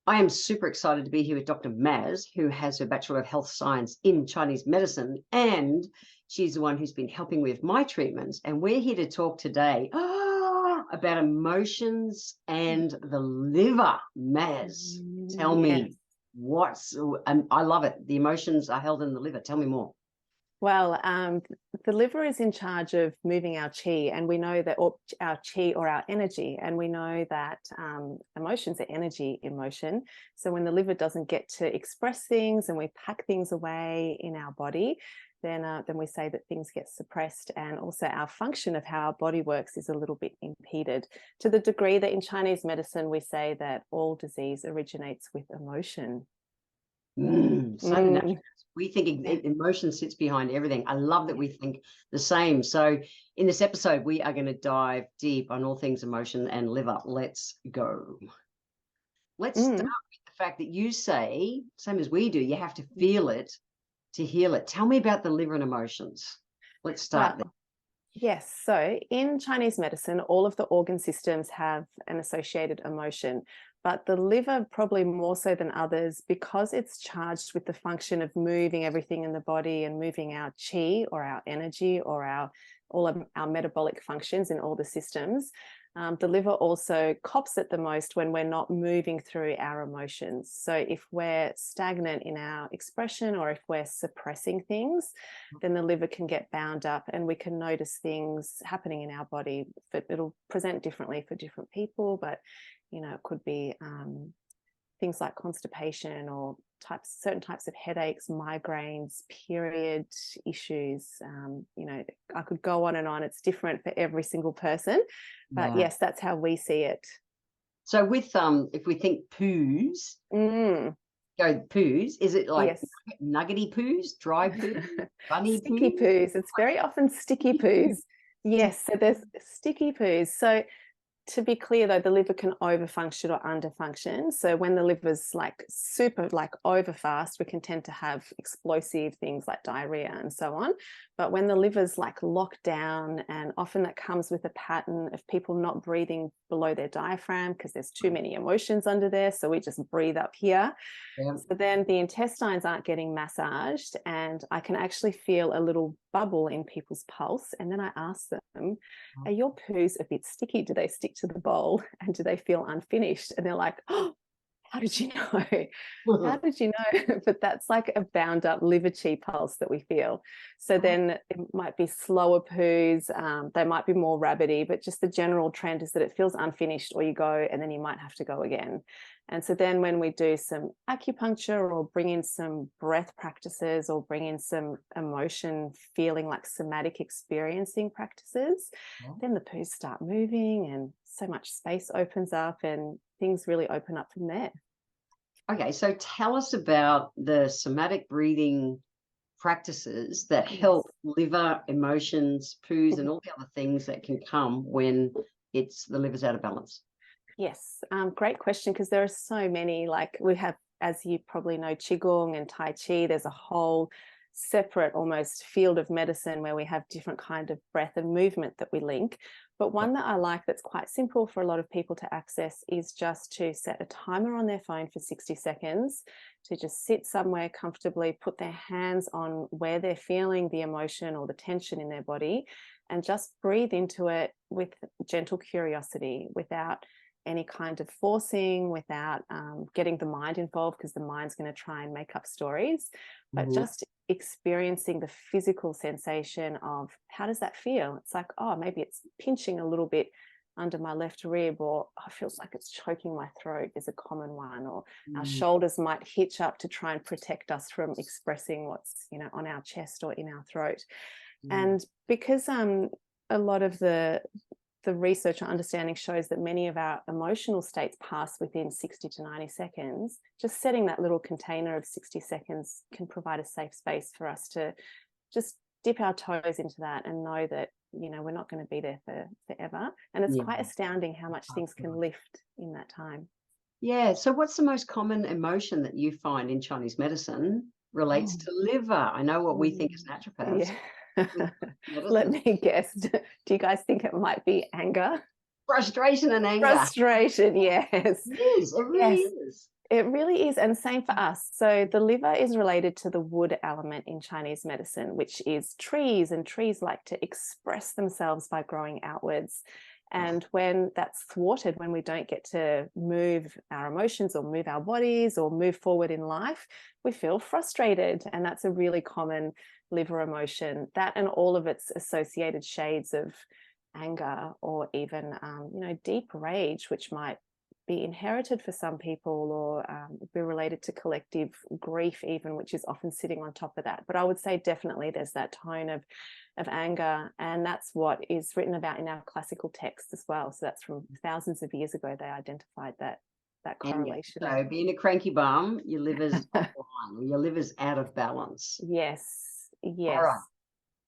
I am super excited to be here with Dr. Maz, who has her Bachelor of Health Science in Chinese Medicine, and she's the one who's been helping with my treatments. And we're here to talk today about emotions and the liver. Maz, tell me I love it. The emotions are held in the liver. Tell me more. Well, the liver is in charge of moving our qi, and we know that our qi or our energy, and we know that emotions are energy in motion. So when the liver doesn't get to express things and we pack things away in our body, then we say that things get suppressed, and also our function of how our body works is a little bit impeded, to the degree that in Chinese medicine we say that all disease originates with emotion. We think emotion sits behind everything. I love that we think the same. So in this episode, we are going to dive deep on all things emotion and liver. Let's go. Let's start with the fact that you say, same as we do, you have to feel it to heal it. Tell me about the liver and emotions. Let's start there. Yes. So in Chinese medicine, all of the organ systems have an associated emotion, but the liver probably more so than others, because it's charged with the function of moving everything in the body and moving our qi or our energy or all of our metabolic functions in all the systems. The liver also cops it the most when we're not moving through our emotions. So if we're stagnant in our expression, or if we're suppressing things, then the liver can get bound up, and we can notice things happening in our body. But it'll present differently for different people, but it could be things like constipation, or certain types of headaches, migraines, period issues. I could go on and on. It's different for every single person, but yes, that's how we see it. So with if we think poos, is it like nuggety poos, dry poos, bunny sticky poos? It's very often sticky poos. Yes, so there's sticky poos. So to be clear, though, the liver can overfunction or underfunction. So when the liver's super overfast, we can tend to have explosive things like diarrhea and so on. But when the liver's locked down, and often that comes with a pattern of people not breathing below their diaphragm because there's too many emotions under there. So we just breathe up here. Yeah. So then the intestines aren't getting massaged, and I can actually feel a little bubble in people's pulse. And then I ask them, are your poos a bit sticky? Do they stick to the bowl, and do they feel unfinished? And they're like, oh, how did you know? How did you know? But that's like a bound up liver qi pulse that we feel. So then it might be slower poos. They might be more rabbity, but just the general trend is that it feels unfinished, or you go and then you might have to go again. And so then when we do some acupuncture, or bring in some breath practices, or bring in some emotion feeling, like somatic experiencing practices, then the poos start moving, and so much space opens up, and things really open up from there. Okay, so tell us about the somatic breathing practices that help liver, emotions, poos, and all the other things that can come when the liver's out of balance. Yes, great question, because there are so many. Like we have, as you probably know, Qigong and Tai Chi. There's a whole separate almost field of medicine where we have different kind of breath and movement that we link. But one that I like, that's quite simple for a lot of people to access, is just to set a timer on their phone for 60 seconds, to just sit somewhere comfortably, put their hands on where they're feeling the emotion or the tension in their body, and just breathe into it with gentle curiosity, without any kind of forcing, without getting the mind involved, because the mind's going to try and make up stories, but just experiencing the physical sensation of, how does that feel? It's like, oh, maybe it's pinching a little bit under my left rib, or it feels like it's choking my throat is a common one, or our shoulders might hitch up to try and protect us from expressing what's on our chest or in our throat. And because a lot of the research or understanding shows that many of our emotional states pass within 60 to 90 seconds, just setting that little container of 60 seconds can provide a safe space for us to just dip our toes into that, and know that, we're not going to be there for forever. And it's quite astounding how much things can lift in that time. Yeah. So what's the most common emotion that you find in Chinese medicine relates to liver? I know what we think as naturopaths. Yeah. Let me guess. Do you guys think it might be anger? Frustration and anger. Frustration, yes. It is. It really is. It really is, and same for us. So the liver is related to the wood element in Chinese medicine, which is trees, and trees like to express themselves by growing outwards. And when that's thwarted, when we don't get to move our emotions or move our bodies or move forward in life, we feel frustrated. And that's a really common liver emotion, that and all of its associated shades of anger, or even, deep rage, which might be inherited for some people, or be related to collective grief even, which is often sitting on top of that. But I would say definitely there's that tone of anger, and that's what is written about in our classical texts as well. So that's from thousands of years ago. They identified that correlation. So being a cranky bum, your liver's offline, your liver's out of balance. Yes. All right.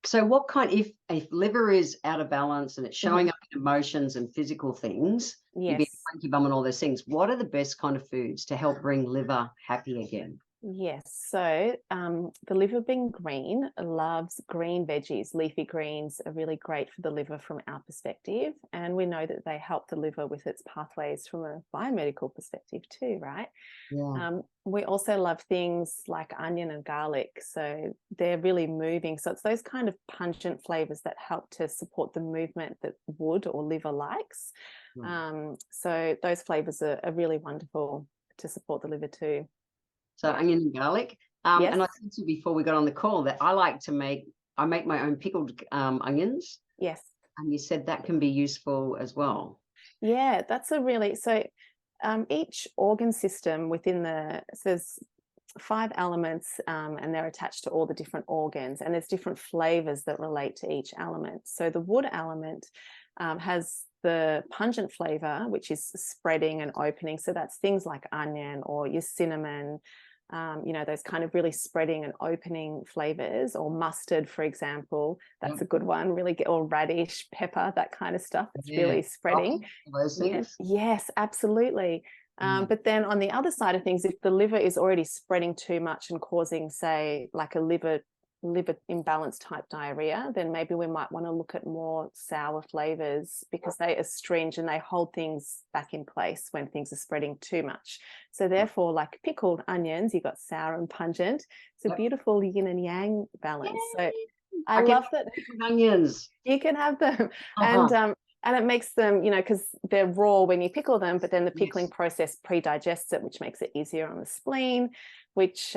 So what kind, if liver is out of balance and it's showing up in emotions and physical things, you be a cranky bum and all those things, what are the best kind of foods to help bring liver happy again? Yes. So the liver, being green, loves green veggies. Leafy greens are really great for the liver from our perspective. And we know that they help the liver with its pathways from a biomedical perspective too, right? Yeah. We also love things like onion and garlic. So they're really moving. So it's those kind of pungent flavors that help to support the movement that wood or liver likes. So those flavors are really wonderful to support the liver too. So onion and garlic. Yes. And I said to you before we got on the call that I make my own pickled onions. Yes. And you said that can be useful as well. Yeah, that's a really, so each organ system within there's 5 elements, and they're attached to all the different organs, and there's different flavors that relate to each element. So the wood element has the pungent flavor, which is spreading and opening. So that's things like onion or your cinnamon, those kind of really spreading and opening flavors, or mustard, for example. That's a good one, really good, or radish, pepper, that kind of stuff. It's really spreading. Those things. Yes, absolutely. But then on the other side of things, if the liver is already spreading too much and causing, say, like a liver imbalance type diarrhea, then maybe we might want to look at more sour flavors, because they astringe and they hold things back in place when things are spreading too much. So therefore, like pickled onions, you've got sour and pungent. It's a beautiful yin and yang balance. So I love that onions. You can have them. And it makes them, because they're raw when you pickle them, but then the pickling process pre-digests it, which makes it easier on the spleen, which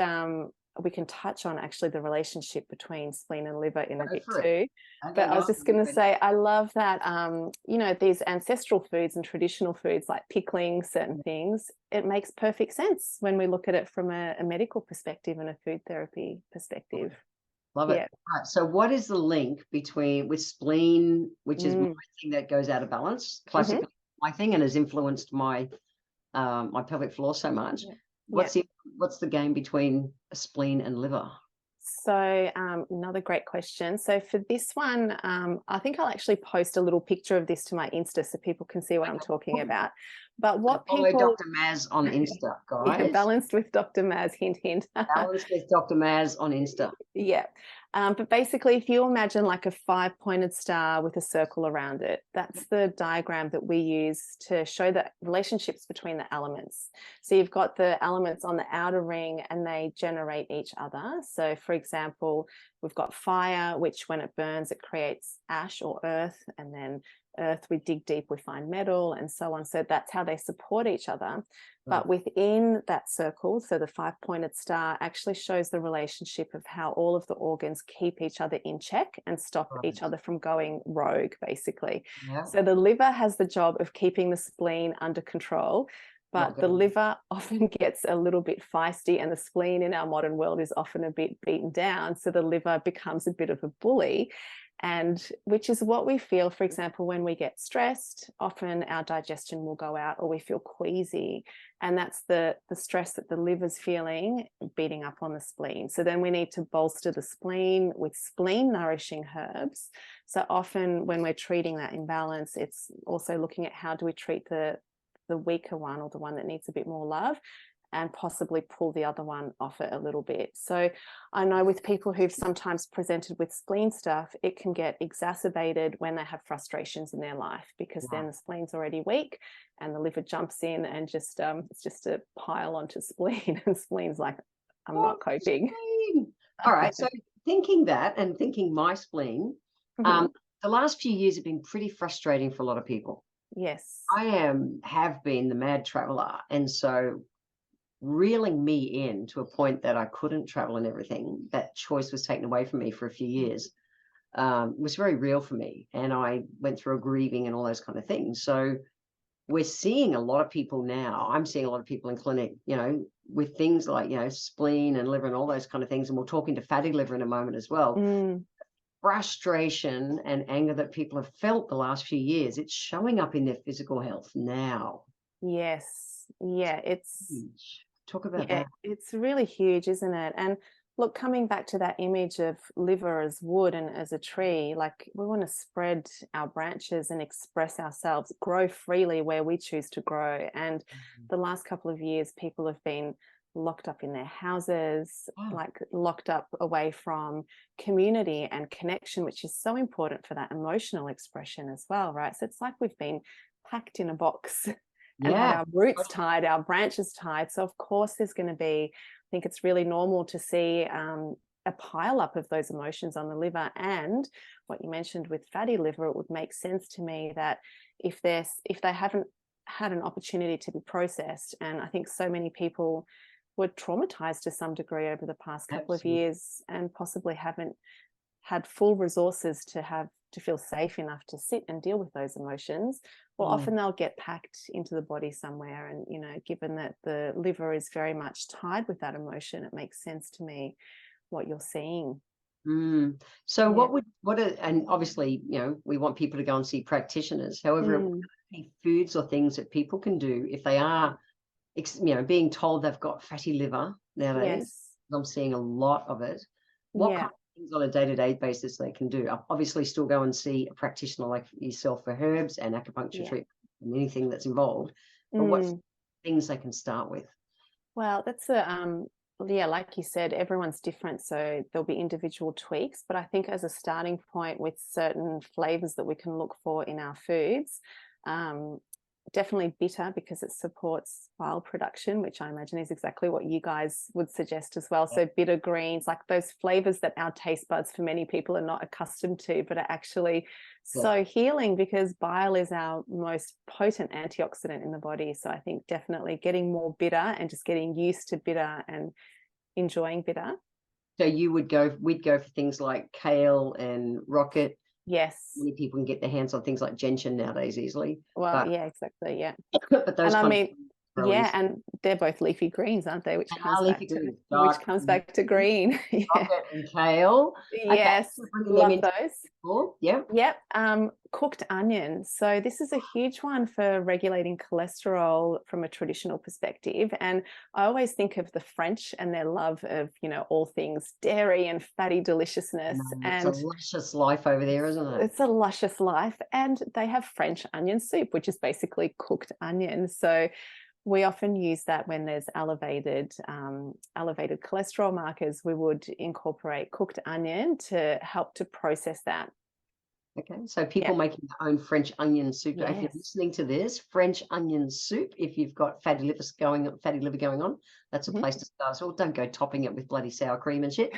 we can touch on actually the relationship between spleen and liver in a bit too. But I was just going to say, I love that, these ancestral foods and traditional foods like pickling certain things, it makes perfect sense when we look at it from a medical perspective and a food therapy perspective. Love it. Yeah. Right. So what is the link with spleen, which is my thing that goes out of balance, classically my thing, and has influenced my my pelvic floor so much. What's the game between a spleen and liver? So another great question. So for this one, I think I'll actually post a little picture of this to my Insta so people can see what I'm talking about. But what follow Dr. Maz on Insta, guys. Yeah, balanced with Dr. Maz, hint, hint. Balanced with Dr. Maz on Insta. Yeah. But basically, if you imagine like a 5-pointed star with a circle around it, that's the diagram that we use to show the relationships between the elements. So you've got the elements on the outer ring and they generate each other. So for example, we've got fire, which when it burns, it creates ash or earth, and then earth, we dig deep, we find metal, and so on. So that's how they support each other. But within that circle, so the 5-pointed star actually shows the relationship of how all of the organs keep each other in check and stop each other from going rogue, basically. So the liver has the job of keeping the spleen under control, but the liver often gets a little bit feisty, and the spleen in our modern world is often a bit beaten down. So the liver becomes a bit of a bully, and which is what we feel, for example, when we get stressed. Often our digestion will go out, or we feel queasy, and that's the stress that the liver's feeling beating up on the spleen. So then we need to bolster the spleen with spleen nourishing herbs. So often when we're treating that imbalance, it's also looking at how do we treat the weaker one, or the one that needs a bit more love. and possibly pull the other one off it a little bit. So I know with people who've sometimes presented with spleen stuff, it can get exacerbated when they have frustrations in their life, because then the spleen's already weak and the liver jumps in and just it's just a pile onto spleen, and spleen's like, I'm not coping. All right. So thinking that and thinking my spleen, the last few years have been pretty frustrating for a lot of people. Yes. I have been the mad traveler. And so reeling me in to a point that I couldn't travel and everything, that choice was taken away from me for a few years, was very real for me. And I went through a grieving and all those kind of things. So we're seeing a lot of people now. I'm seeing a lot of people in clinic, with things like, spleen and liver and all those kind of things. And we'll talk into fatty liver in a moment as well. Frustration and anger that people have felt the last few years, it's showing up in their physical health now. Yes. Yeah. It's huge. Talk about that. It's really huge, isn't it? And look, coming back to that image of liver as wood and as a tree, like we want to spread our branches and express ourselves, grow freely where we choose to grow. And the last couple of years, people have been locked up in their houses, like locked up away from community and connection, which is so important for that emotional expression as well, right? So it's like we've been packed in a box and had our roots tied, our branches tied. So of course there's going to be, I think it's really normal to see a pile up of those emotions on the liver. And what you mentioned with fatty liver, it would make sense to me that if they haven't had an opportunity to be processed, and I think so many people were traumatized to some degree over the past couple of years and possibly haven't had full resources to feel safe enough to sit and deal with those emotions, well, often they'll get packed into the body somewhere. And, given that the liver is very much tied with that emotion, it makes sense to me what you're seeing. So and obviously, we want people to go and see practitioners. However, any foods or things that people can do if they are, being told they've got fatty liver nowadays, I'm seeing a lot of it. What kind of things on a day-to-day basis they can do? Obviously still go and see a practitioner like yourself for herbs and acupuncture treatment and anything that's involved. But what things they can start with? Well, that's like you said, everyone's different, so there'll be individual tweaks. But I think as a starting point with certain flavors that we can look for in our foods, definitely bitter, because it supports bile production, which I imagine is exactly what you guys would suggest as well. So bitter greens, like those flavors that our taste buds for many people are not accustomed to, but are actually so healing, because bile is our most potent antioxidant in the body. So I think definitely getting more bitter and just getting used to bitter and enjoying bitter. So we'd go for things like kale and rocket. Yes. Many people can get their hands on things like genshin nowadays easily. Well, exactly. Yeah. But those and they're both leafy greens, aren't they? Which comes back to green. Rocket and kale. Yes. Okay. Love those. Yep. Cooked onion. So this is a huge one for regulating cholesterol from a traditional perspective. And I always think of the French and their love of, all things dairy and fatty deliciousness. It's a luscious life over there, isn't it? It's a luscious life. And they have French onion soup, which is basically cooked onion. So we often use that when there's elevated cholesterol markers. We would incorporate cooked onion to help to process that. Okay, so people making their own French onion soup. If you're listening to this, French onion soup, if you've got fatty liver going on, that's a place to start. So don't go topping it with bloody sour cream and shit.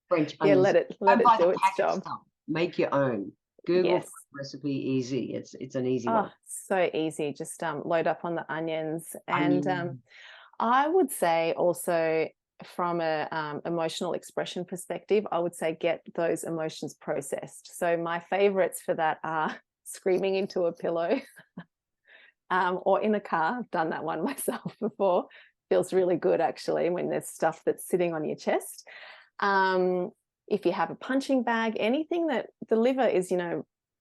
French onion let it do its job. Stuff. Make your own. Google recipe, easy. It's an easy one. So easy. Just load up on the onions. And I would say also, from a emotional expression perspective, I would say get those emotions processed. So my favorites for that are screaming into a pillow or in a car. I've done that one myself before. Feels really good, actually, when there's stuff that's sitting on your chest. If you have a punching bag, anything that the liver is,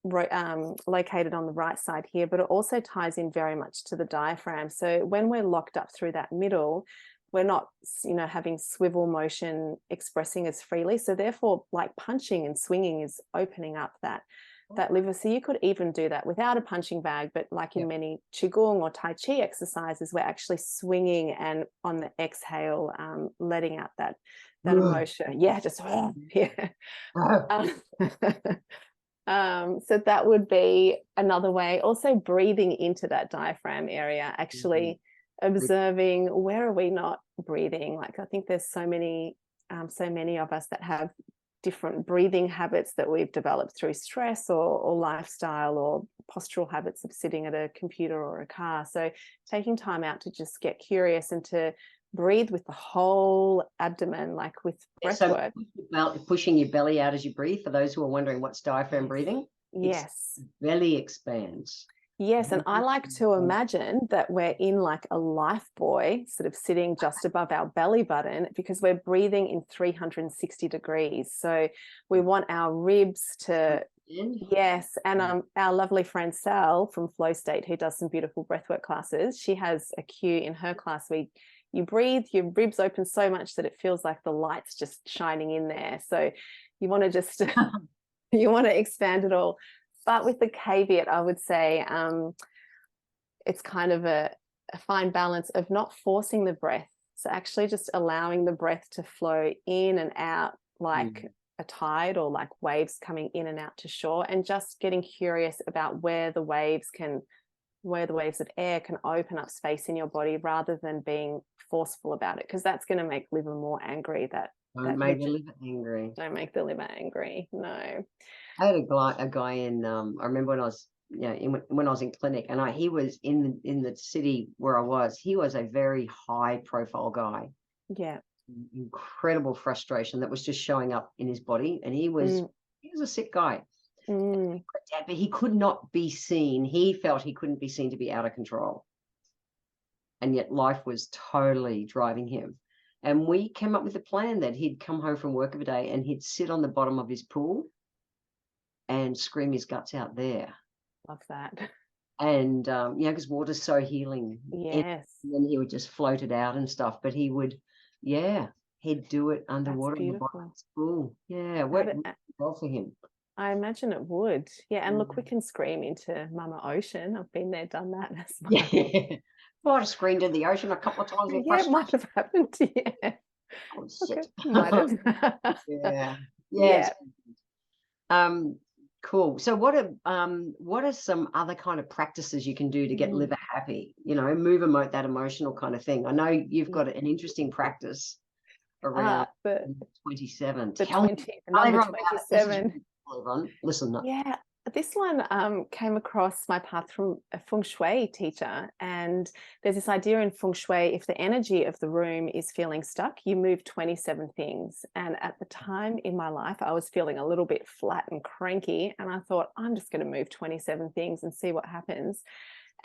located on the right side here, but it also ties in very much to the diaphragm. So when we're locked up through that middle, we're not, having swivel motion expressing as freely. So therefore, like punching and swinging is opening up that that liver. So you could even do that without a punching bag, but like in Yeah. many qigong or tai chi exercises, we're actually swinging and on the exhale, letting out that emotion. Yeah, just yeah. Um, so that would be another way. Also breathing into that diaphragm area, actually observing where are we not breathing. Like I think there's so many of us that have different breathing habits that we've developed through stress or lifestyle or postural habits of sitting at a computer or a car. So taking time out to just get curious and to breathe with the whole abdomen, like with breath work. Pushing your belly out as you breathe. For those who are wondering what's diaphragm breathing, Yes. Belly expands. Yes, and I like to imagine that we're in like a life buoy, sort of sitting just above our belly button, because we're breathing in 360 degrees. So we want our ribs to, yes, and our lovely friend Sal from Flow State, who does some beautiful breathwork classes, she has a cue in her class where you breathe, your ribs open so much that it feels like the light's just shining in there. So you want to just, you want to expand it all. But with the caveat, I would say it's kind of a fine balance of not forcing the breath. So actually just allowing the breath to flow in and out like a tide or like waves coming in and out to shore, and just getting curious about where the waves of air can open up space in your body rather than being forceful about it, because that's going to make liver more angry. Don't make the liver angry. Don't make the liver angry. No. I had a guy in. I remember when I was, when I was in clinic, and he was in the city where I was. He was a very high profile guy. Yeah. Incredible frustration that was just showing up in his body, and he was a sick guy. But he could not be seen. He felt he couldn't be seen to be out of control, and yet life was totally driving him. And we came up with a plan that he'd come home from work of a day and he'd sit on the bottom of his pool and scream his guts out there. Love that. And because water's so healing. Yes. And then he would just float it out and stuff. But he would, he'd do it underwater in the bottom of his pool. Yeah, worked well for him. I imagine it would. Yeah, and look, we can scream into Mama Ocean. I've been there, done that as well. Yeah. Well, I screamed in the ocean a couple of times. Yeah, it might have happened. Yeah. Oh, shit. Okay. Might have. Yeah. Yeah. Cool. So what are some other kind of practices you can do to get liver happy? Move emote that emotional kind of thing. I know you've got an interesting practice around 27. Number 27. Listen up. Yeah. This one came across my path from a feng shui teacher, and there's this idea in feng shui, if the energy of the room is feeling stuck, you move 27 things. And at the time in my life, I was feeling a little bit flat and cranky, and I thought, I'm just going to move 27 things and see what happens.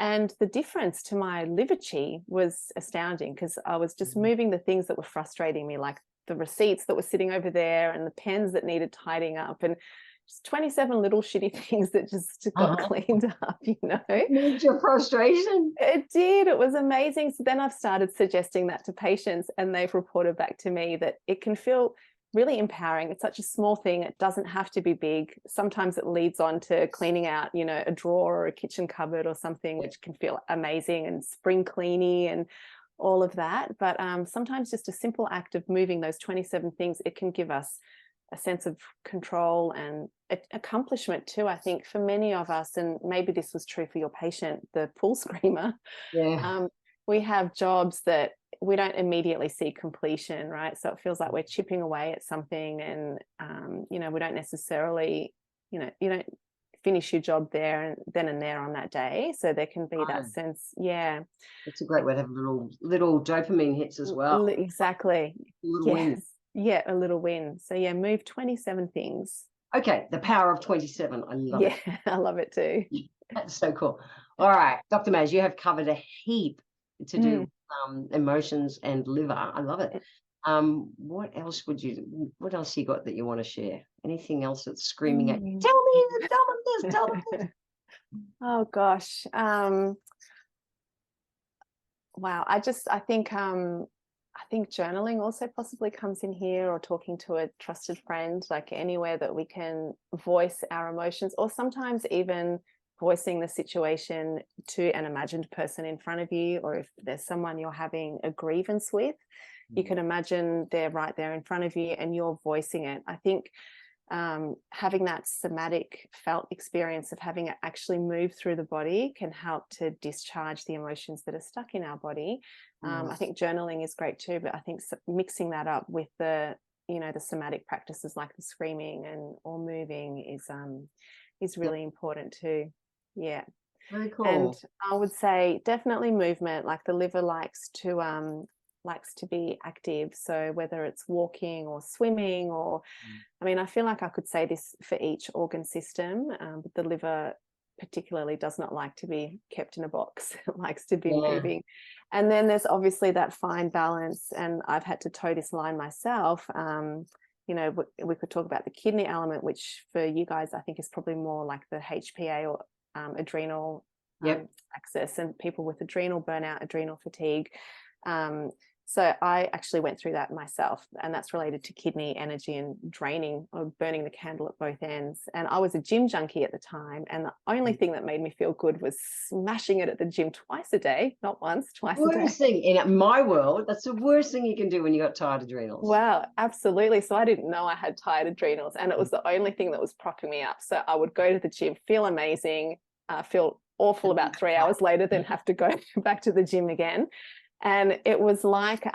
And the difference to my liver chi was astounding, because I was just moving the things that were frustrating me, like the receipts that were sitting over there and the pens that needed tidying up, and just 27 little shitty things that just got cleaned up, Moved your frustration. It did. It was amazing. So then I've started suggesting that to patients, and they've reported back to me that it can feel really empowering. It's such a small thing. It doesn't have to be big. Sometimes it leads on to cleaning out, a drawer or a kitchen cupboard or something, which can feel amazing and spring cleany and all of that. But sometimes just a simple act of moving those 27 things, it can give us a sense of control and accomplishment too, I think, for many of us. And maybe this was true for your patient, the pool screamer. We have jobs that we don't immediately see completion, right? So it feels like we're chipping away at something, and we don't necessarily, you don't finish your job there and then and there on that day. So there can be that sense. Yeah, it's a great way to have little dopamine hits as well. Exactly. Little wins. Yeah, a little win. So yeah, move 27 things. Okay, the power of 27. I love it. Yeah, I love it too. That's so cool. All right, Dr. Maz, you have covered a heap to do emotions and liver. I love it. What else you got that you want to share? Anything else that's screaming at you? Tell them this. Oh gosh. Wow. I think I think journaling also possibly comes in here, or talking to a trusted friend, like anywhere that we can voice our emotions, or sometimes even voicing the situation to an imagined person in front of you, or if there's someone you're having a grievance with, you can imagine they're right there in front of you and you're voicing it. I think having that somatic felt experience of having it actually move through the body can help to discharge the emotions that are stuck in our body. I think journaling is great too, but I think mixing that up with the somatic practices like the screaming or moving is really important too. Yeah. Very cool. And I would say definitely movement. Like the liver likes to be active, so whether it's walking or swimming, or I mean, I feel like I could say this for each organ system, but the liver particularly does not like to be kept in a box. It likes to be moving. And then there's obviously that fine balance, and I've had to toe this line myself. We could talk about the kidney element, which for you guys I think is probably more like the HPA or adrenal axis, and people with adrenal burnout, adrenal fatigue. So I actually went through that myself, and that's related to kidney energy and draining or burning the candle at both ends. And I was a gym junkie at the time, and the only thing that made me feel good was smashing it at the gym twice a day, not once, twice a day. Worst thing in my world, that's the worst thing you can do when you got tired adrenals. Wow, absolutely. So I didn't know I had tired adrenals, and it was the only thing that was propping me up. So I would go to the gym, feel amazing, feel awful about 3 hours later, then have to go back to the gym again. And it was like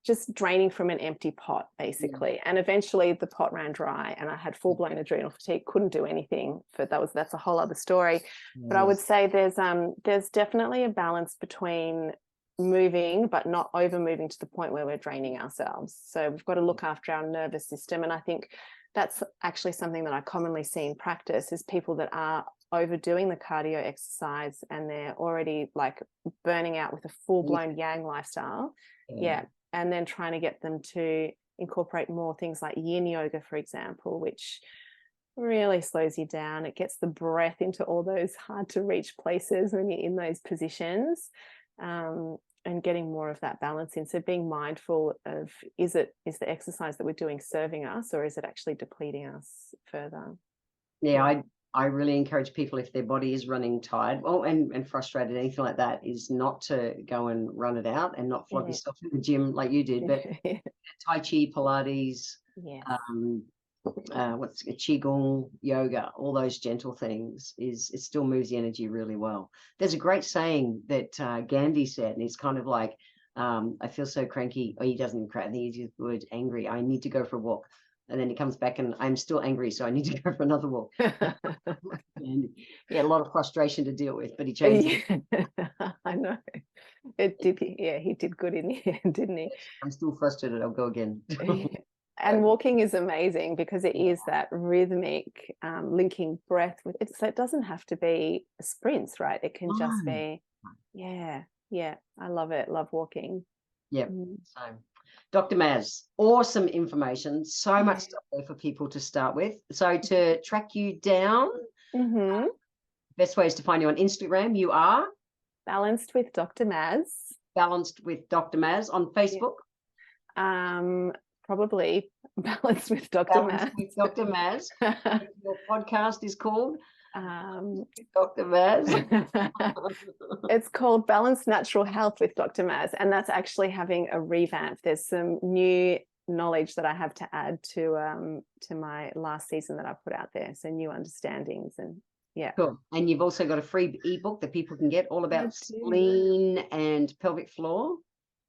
just draining from an empty pot, basically. And eventually the pot ran dry, and I had full-blown adrenal fatigue, couldn't do anything. That's a whole other story. But I would say there's definitely a balance between moving but not over moving to the point where we're draining ourselves. So we've got to look after our nervous system. And I think that's actually something that I commonly see in practice, is people that are overdoing the cardio exercise and they're already like burning out with a full-blown yang lifestyle. And then trying to get them to incorporate more things like yin yoga, for example, which really slows you down. It gets the breath into all those hard to reach places when you're in those positions, and getting more of that balance in. So being mindful of, is the exercise that we're doing serving us, or is it actually depleting us further? I really encourage people, if their body is running tired and frustrated, anything like that, is not to go and run it out and not flog yourself in the gym like you did, but Tai Chi, Pilates, what's Qigong, yoga, all those gentle things, it still moves the energy really well. There's a great saying that Gandhi said, and it's kind of like, I feel so cranky. He doesn't crank, I think he uses the word angry. I need to go for a walk. And then he comes back and I'm still angry, so I need to go for another walk. And he had a lot of frustration to deal with, but he changed it. I know. It did. Yeah, he did good in the end, didn't he? I'm still frustrated. I'll go again. And walking is amazing because it is that rhythmic linking breath with it. So it doesn't have to be sprints, right? It can just be, I love it. Love walking. Yeah. So Dr. Maz, awesome information. So much stuff there for people to start with. So to track you down, best way is to find you on Instagram. You are Balanced with Dr. Maz. Balanced with Dr. Maz on Facebook. Probably Balanced with Dr. Maz. With Dr. Maz. Your podcast is called Dr. Maz. It's called Balanced Natural Health with Dr. Maz, and that's actually having a revamp. There's some new knowledge that I have to add to my last season that I put out there, so new understandings. And cool. And you've also got a free ebook that people can get, all about spleen and pelvic floor.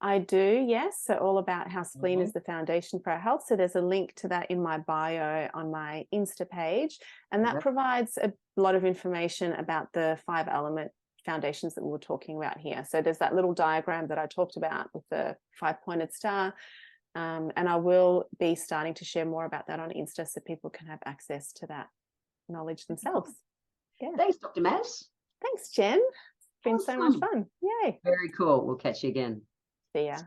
I do, yes. So all about how spleen is the foundation for our health. So there's a link to that in my bio on my Insta page. And that provides a lot of information about the 5 element foundations that we were talking about here. So there's that little diagram that I talked about with the 5-pointed star. And I will be starting to share more about that on Insta so people can have access to that knowledge themselves. Yeah. Thanks, Dr. Maz. Thanks, Jen. It's been so much fun. Yay. Very cool. We'll catch you again. See ya.